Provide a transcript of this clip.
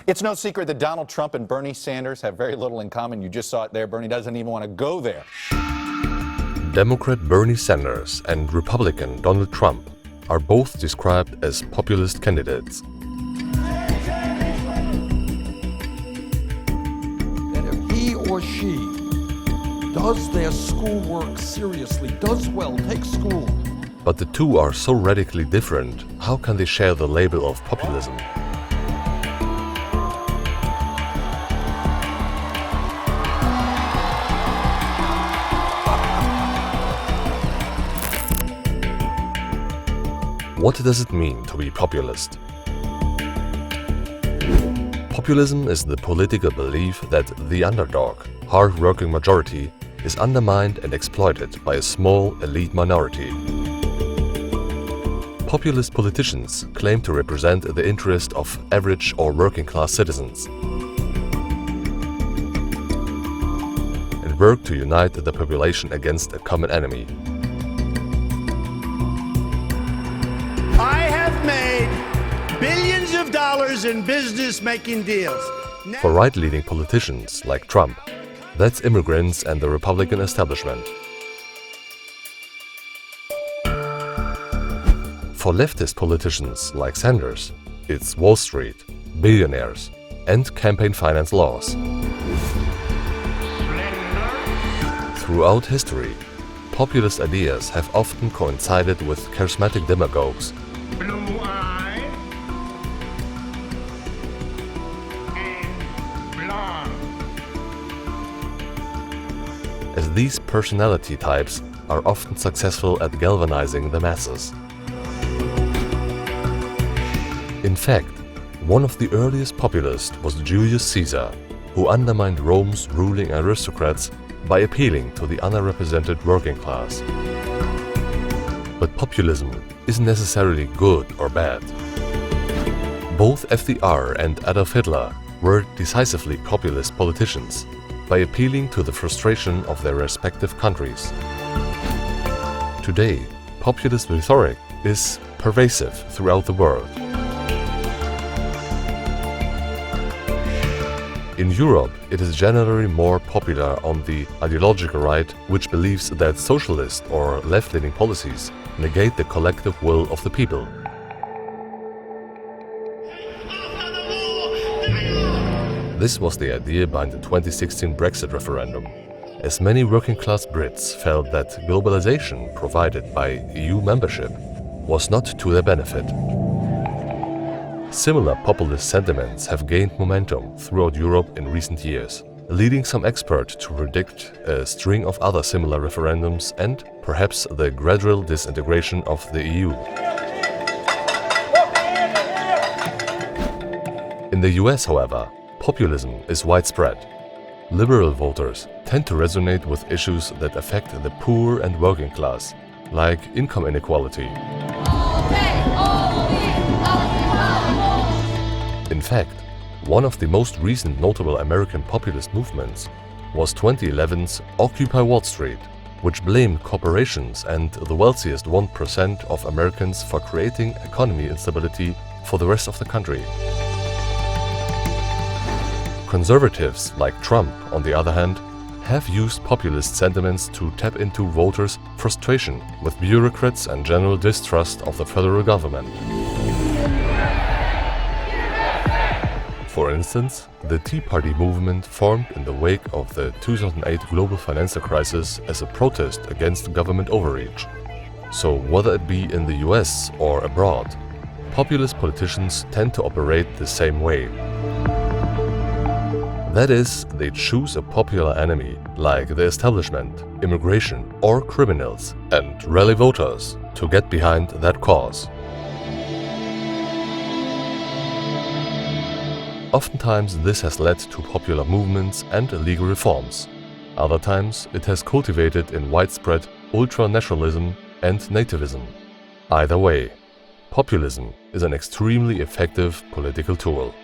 It's no secret that Donald Trump and Bernie Sanders have very little in common. You just saw it there. Bernie doesn't even want to go there. Democrat Bernie Sanders and Republican Donald Trump are both described as populist candidates. That if he or she does their schoolwork seriously, does well, takes school. But the two are so radically different, how can they share the label of populism? What does it mean to be populist? Populism is the political belief that the underdog, hard-working majority is undermined and exploited by a small elite minority. Populist politicians claim to represent the interest of average or working-class citizens and work to unite the population against a common enemy. I have made billions of dollars in business-making deals. For right-leaning politicians like Trump, that's immigrants and the Republican establishment. For leftist politicians like Sanders, it's Wall Street, billionaires, and campaign finance laws. Throughout history, populist ideas have often coincided with charismatic demagogues as these personality types are often successful at galvanizing the masses. In fact, one of the earliest populists was Julius Caesar, who undermined Rome's ruling aristocrats by appealing to the underrepresented working class. But populism isn't necessarily good or bad. Both FDR and Adolf Hitler were decisively populist politicians by appealing to the frustration of their respective countries. Today, populist rhetoric is pervasive throughout the world. In Europe, it is generally more popular on the ideological right, which believes that socialist or left-leaning policies negate the collective will of the people. This was the idea behind the 2016 Brexit referendum, as many working-class Brits felt that globalization provided by EU membership was not to their benefit. Similar populist sentiments have gained momentum throughout Europe in recent years, leading some experts to predict a string of other similar referendums and perhaps the gradual disintegration of the EU. In the US, however, populism is widespread. Liberal voters tend to resonate with issues that affect the poor and working class, like income inequality. In fact, one of the most recent notable American populist movements was 2011's Occupy Wall Street, which blamed corporations and the wealthiest 1% of Americans for creating economic instability for the rest of the country. Conservatives like Trump, on the other hand, have used populist sentiments to tap into voters' frustration with bureaucrats and general distrust of the federal government. For instance, the Tea Party movement formed in the wake of the 2008 global financial crisis as a protest against government overreach. So whether it be in the US or abroad, populist politicians tend to operate the same way. That is, they choose a popular enemy, like the establishment, immigration, or criminals, and rally voters to get behind that cause. Oftentimes, this has led to popular movements and legal reforms. Other times, it has cultivated in widespread ultra-nationalism and nativism. Either way, populism is an extremely effective political tool.